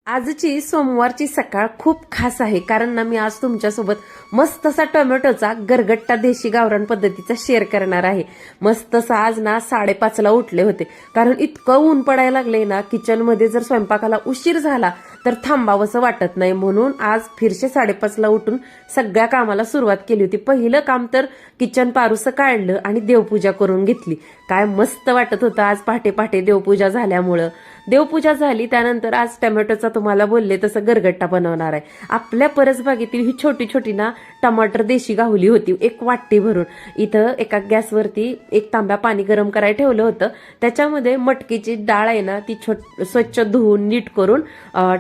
आजची सोमवारची सकाळ खूप खास आहे कारण ना मी आज तुमच्यासोबत मस्त असा टोमॅटोचा गरगट्टा देशी गावरान पद्धतीचा शेअर करणार आहे। मस्त असा आज ना 5:30ला उठले होते कारण इतकं ऊन पडायला लागले ना, किचनमध्ये जर स्वयंपाकाला उशीर झाला तर थांबावंसं वाटत नाही, म्हणून आज फिरशे 5:30ला उठून सगळ्या कामाला सुरुवात केली होती। पहिलं काम तर किचन पारुसं काढलं आणि देवपूजा करून घेतली। काय मस्त वाटत होतं आज पहाटे पहाटे देवपूजा झाल्यामुळं। देवपूजा झाली त्यानंतर आज टोमॅटोचा तुम्हाला बोलले तसं गरगट्टा बनवणार आहे। आपल्या परसबागेतील ही छोटी छोटी ना टमाटर देशी गावली होती, एक वाटी भरून। इथं एका गॅसवरती एक तांब्या पाणी गरम करायला ठेवलं होतं, त्याच्यामध्ये मटकीची डाळ आहे ना ती स्वच्छ धुवून नीट करून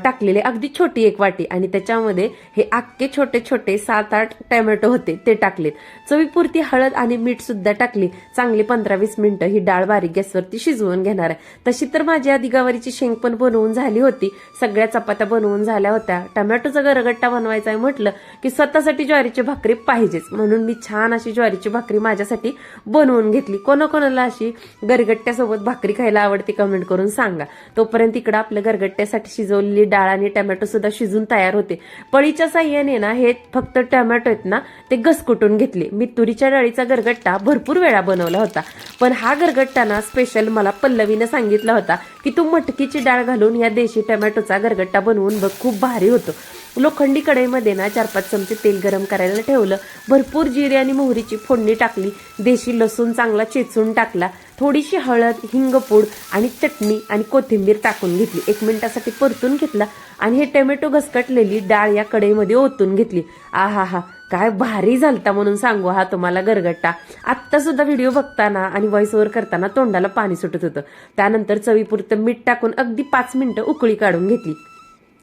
टाकलेले, अगदी छोटी एक वाटी, आणि त्याच्यामध्ये हे अख्खे छोटे छोटे 7-8 टोमॅटो होते ते टाकलेत। चवीपुरती हळद आणि मीठ सुद्धा टाकली। चांगली 15-20 मिनिटं ही डाळ बारीक गॅसवरती शिजवून घेणार आहे। तशी तर माझी आधी गवारीची शेंग पण बनवून झाली होती, सगळ्या चपात्या बनवून झाल्या होत्या। टोमॅटोचा गरगट्टा बनवायचा आहे म्हटलं की स्वतःसाठी ज्वारीची भाकरी पाहिजेच, म्हणून मी छान अशी ज्वारीची भाकरी माझ्यासाठी बनवून घेतली। कोणाकोणाला अशी गरगट्ट्यासोबत भाकरी खायला आवडते कमेंट करून सांगा। तोपर्यंत इकडे आपल्या गरगट्ट्यासाठी शिजवलेली डाळ आणि टोमॅटो सुद्धा शिजून तयार होते। पळीच्या साह्याने ना हे फक्त टोमॅटो आहेत ना ते घसकुटून घेतले। मी तुरीच्या डाळीचा गरगट्टा भरपूर वेळा बनवला होता, पण हा गरगट्टा ना स्पेशल मला पल्लवीने सांगितला होता की तू मटकीची डाळ घालून या देशी टोमॅटोचा गरगट्टा बनवून बघ, खूप भारी होतो। लोखंडी कढईमध्ये ना 4-5 चमचे तेल गरम करायला ठेवलं, भरपूर जिरे आणि मोहरीची फोडणी टाकली, देशी लसूण चांगला चेचून टाकला, थोडीशी हळद, हिंगपूड आणि चटणी आणि कोथिंबीर टाकून घेतली। 1 मिनिटासाठी परतून घेतला आणि हे टोमॅटो घसकटलेली डाळ या कढईमध्ये ओतून घेतली। आहा, काय भारी झालता म्हणून सांगू हा तुम्हाला गरगट्टा। आत्ता सुद्धा व्हिडिओ बघताना आणि व्हॉइस ओव्हर करताना तोंडाला पाणी सुटत होतं। त्यानंतर चवीपुरतं मीठ टाकून अगदी 5 मिनिटं उकळी काढून घेतली।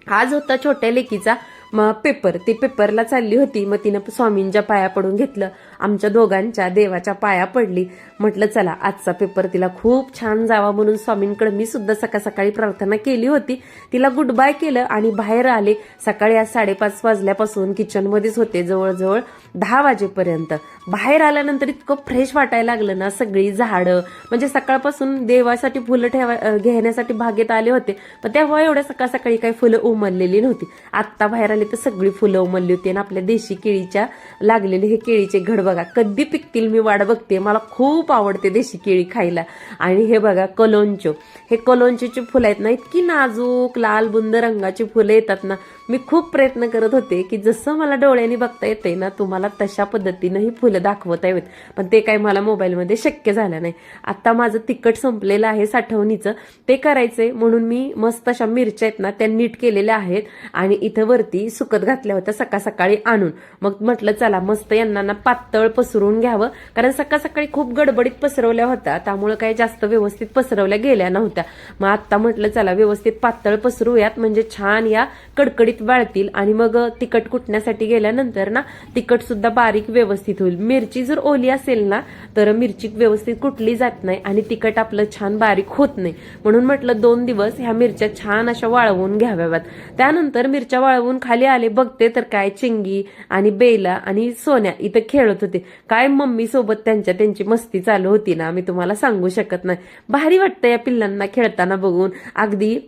आज होता छोट्या लेकीचा पेपर, ती पेपरला चालली होती, मग तिनं स्वामींच्या पाया पडून घेतलं, आमच्या दोघांच्या देवाच्या पाया पडली। म्हटलं चला आजचा पेपर तिला खूप छान जावा म्हणून स्वामींकडे मी सुद्धा सकाळी प्रार्थना केली होती। तिला गुड बाय केलं आणि बाहेर आले। सकाळी आज 5:30 वाजल्यापासून किचनमध्येच होते जवळजवळ 10 वाजेपर्यंत। बाहेर आल्यानंतर इतकं फ्रेश वाटायला लागलं ना, सगळी झाडं, म्हणजे सकाळपासून देवासाठी फुलं घेण्यासाठी बागेत आले होते, पण तेव्हा एवढ्या सकाळी काही फुलं उमललेली नव्हती। आत्ता बाहेर आले तर सगळी फुलं उमलली होती आणि आपल्या देशी केळीच्या लागलेले हे केळीचे घड बघा कधी पिकतील मी वाट बघते। मला खूप आवडते देशी केळी खायला। आणि हे बघा कलोंचो, हे कलोंचोची फुलं आहेत ना, इतकी नाजूक लाल बुंद रंगाची फुलं येतात ना। मी खूप प्रयत्न करत होते की जसं मला डोळ्यांनी बघता येते ना तुम्हाला तशा पद्धतीनं ही फुलं दाखवता येत, पण ते काही मला मोबाईलमध्ये शक्य झालं नाही। आता माझं तिखट संपलेलं आहे साठवणीचं, ते करायचंय म्हणून मी मस्त अशा मिरच्या आहेत ना त्या नीट केलेल्या आहेत आणि इथं वरती सुकत घातल्या होत्या सकाळी आणून। मग म्हटलं चला मस्त यांना ना पातळ पसरून घ्यावं, कारण सकाळी खूप गडबडीत पसरवल्या होत्या, त्यामुळे काही जास्त व्यवस्थित पसरवल्या गेल्या नव्हत्या। मग आता म्हटलं चला व्यवस्थित पातळ पसरूयात, म्हणजे छान या कडकडीत वाळतील आणि मग तिखट कुटण्यासाठी गेल्यानंतर ना तिखट सुद्धा बारीक व्यवस्थित होईल। मिरची जर ओली असेल ना तर मिरची व्यवस्थित कुटली जात नाही आणि तिखट आपलं छान बारीक होत नाही, म्हणून म्हटलं 2 दिवस ह्या मिरच्या छान अशा वाळवून घ्याव्यात। त्यानंतर मिरच्या वाळवून खाली आले, बघते तर काय चिंगी आणि बेला आणि सोन्या इथं खेळत होते। काय मम्मी सोबत त्यांची मस्ती चालू होती ना, मी तुम्हाला सांगू शकत नाही। भारी वाटतं या पिल्लांना खेळताना बघून, अगदी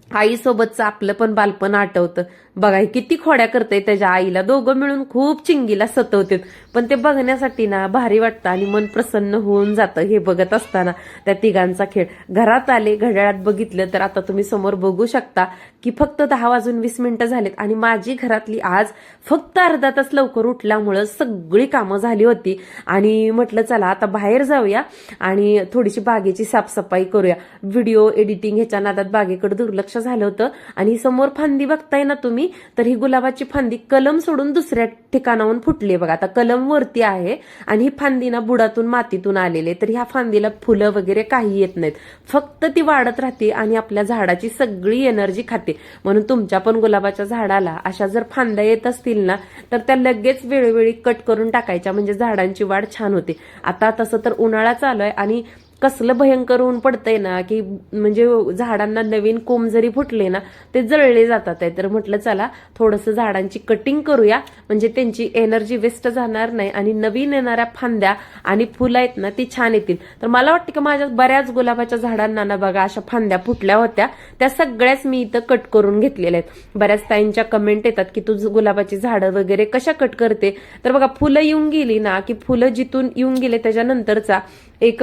आईसोबतचं आपलं पण बालपण आठवतं। बघा किती खोड्या करते त्याच्या आईला, दोघं मिळून खूप चिंगीला सतवतात, पण ते बघण्यासाठी ना भारी वाटतं आणि मन प्रसन्न होऊन जातं हे बघत असताना त्या तिघांचा खेळ। घरात आले, घड्याळात बघितलं तर आता तुम्ही समोर बघू शकता की फक्त 10:20 झालेत आणि माझी घरातली आज फक्त अर्धा तास लवकर उठल्यामुळं सगळी कामं झाली होती। आणि म्हटलं चला आता बाहेर जाऊया आणि थोडीशी बागेची साफसफाई करूया। व्हिडिओ एडिटिंग ह्याच्या नादात बागेकडे दुर्लक्ष झालं होतं आणि समोर फांदी बघताय ना तुम्ही, तर ही गुलाबाची फांदी कलम सोडून दुसऱ्या ठिकाणाहून फुटली बघा। आता कलम वरती आहे आणि ही फांदी ना बुडातून मातीतून आलेली, तर ह्या फांदीला फुलं वगैरे काही येत नाहीत, फक्त ती वाढत राहते आणि आपल्या झाडाची सगळी एनर्जी खाते। म्हणून तुमच्या पण गुलाबाच्या झाडाला अशा जर फांद्या येत असतील ना तर त्या लगेच वेळोवेळी कट करून टाकायच्या, म्हणजे झाडांची वाढ छान होते। आता तसं तर उन्हाळा चालू आहे आणि कसलं भयंकर ऊन पडतंय ना की म्हणजे झाडांना नवीन कोंब जरी फुटले ना ते जळले जातात आहे. तर म्हटलं चला थोडंसं झाडांची कटिंग करूया म्हणजे त्यांची एनर्जी वेस्ट जाणार नाही आणि नवीन येणाऱ्या फांद्या आणि फुलं आहेत ना ती छान येतील. तर मला वाटतं की माझ्या बऱ्याच गुलाबाच्या झाडांना ना बघा अशा फांद्या फुटल्या होत्या, त्या सगळ्याच मी इथं कट करून घेतलेल्या आहेत. बऱ्याच ताईंच्या कमेंट येतात की तू गुलाबाची झाडं वगैरे कशा कट करते. तर बघा फुलं येऊन गेली ना की फुलं जिथून येऊन गेले त्याच्यानंतरचा एक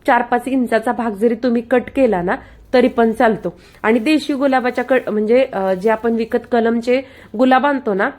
4-5 इंचाचा भाग जरी तुम्ही कट केला ना तरी पण चालतो. आणि देशी गुलाबाच्या म्हणजे जे आपण विकत कलमचे गुलाब आणतो ना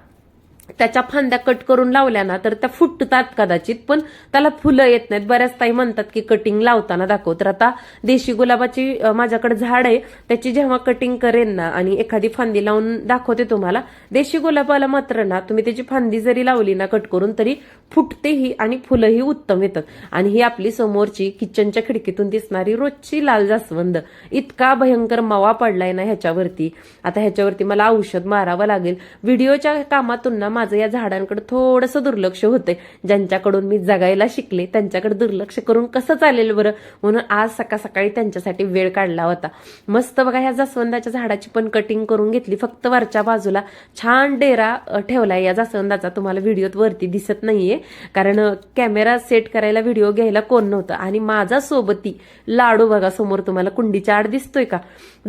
त्याच्या फांद्या कट करून लावल्या ना तर त्या फुटतात कदाचित, पण त्याला फुलं येत नाहीत. बऱ्याच ताई म्हणतात की कटिंग लावताना दाखव. तर आता देशी गुलाबाची माझ्याकडे झाड आहे, त्याची जेव्हा कटिंग करेन ना आणि एखादी फांदी लावून दाखवते तुम्हाला. देशी गुलाबाला मात्र ना तुम्ही त्याची फांदी जरी लावली ना कट करून तरी फुटतेही आणि फुलंही उत्तम येतात. आणि ही आपली समोरची किचनच्या खिडकीतून दिसणारी रोजची लाल जास्वंद, इतका भयंकर मावा पडलाय ना ह्याच्यावरती. आता ह्याच्यावरती मला औषध मारावं लागेल. व्हिडिओच्या कामातून ना माझं या झाडांकडे थोडंसं दुर्लक्ष होतंय. ज्यांच्याकडून मी जगायला शिकले त्यांच्याकडे दुर्लक्ष करून कसं चालेल बरं, म्हणून आज सकाळ सकाळी त्यांच्यासाठी वेळ काढला होता. मस्त बघा ह्या जास्वंदाच्या झाडाची पण कटिंग करून घेतली. फक्त वरच्या बाजूला छान डेरा ठेवलाय या जास्वंदाचा. तुम्हाला व्हिडिओत वरती दिसत नाहीये कारण कॅमेरा सेट करायला व्हिडिओ घ्यायला कोण नव्हतं. आणि माझा सोबती लाडू बघा समोर तुम्हाला कुंडीच्या आड दिसतोय का,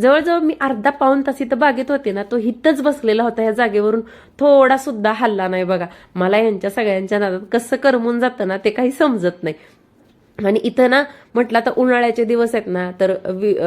जवळजवळ मी अर्धा-पाऊण तास इथं बागेत होते ना तो हिथंच बसलेला होता. या जागेवरून थोडा सुद्धा हल्ला नाही बघा. मला यांच्या सगळ्यांच्या नादात कसं करमून जातं ना ते काही समजत नाही. आणि इथं ना म्हटलं आता उन्हाळ्याचे दिवस आहेत ना तर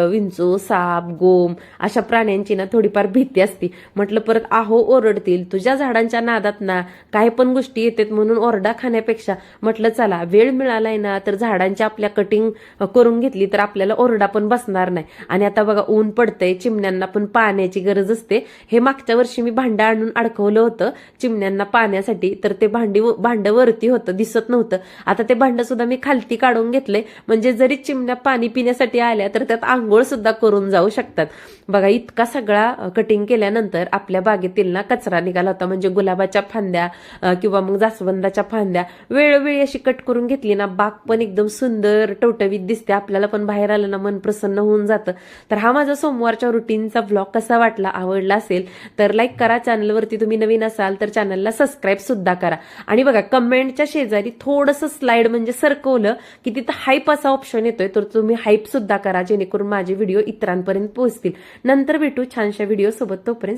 विंचू, साप, गोम अशा प्राण्यांची ना थोडीफार भीती असते. म्हटलं परत आहो ओरडतील, तुझ्या झाडांच्या नादात ना काही पण गोष्टी येतात म्हणून ओरडा खाण्यापेक्षा म्हटलं चला वेळ मिळालाय ना तर झाडांची आपल्या कटिंग करून घेतली तर आपल्याला ओरडा पण बसणार नाही. आणि आता बघा ऊन पडतंय, चिमण्यांना पण पाण्याची गरज असते. हे मागच्या वर्षी मी भांडं आणून अडकवलं होतं चिमण्यांना पाण्यासाठी, तर ते भांडं वरती होतं दिसत नव्हतं. आता ते भांडं सुद्धा मी खालती काढून घेतले म्हणजे जरी चिमण्या पाणी पिण्यासाठी आल्या तर त्यात आंघोळ सुद्धा करून जाऊ शकतात. बघा इतका सगळा कटिंग केल्यानंतर आपल्या बागेतील ना कचरा निघाला होता. म्हणजे गुलाबाच्या फांद्या किंवा मग जास्वंदाच्या फांद्या वेळोवेळी अशी कट करून घेतली ना बाग पण एकदम सुंदर टवटवीत दिसते. आपल्याला पण बाहेर आलं ना मन प्रसन्न होऊन जातं. तर हा माझा सोमवारच्या रुटीनचा व्लॉग कसा वाटला, आवडला असेल तर लाईक करा. चॅनलवरती तुम्ही नवीन असाल तर चॅनलला सबस्क्राईब सुद्धा करा. आणि बघा कमेंटच्या शेजारी थोडंसं स्लाइड म्हणजे सरकवलं की तिथं हाईप असा ऑप्शन येतोय, तर तुम्ही हाईप सुद्धा करा जेणेकरून माझे व्हिडिओ इतरांपर्यंत पोहोचतील. नंतर भेटू छानशा व्हिडिओ सोबत. तोपर्यंत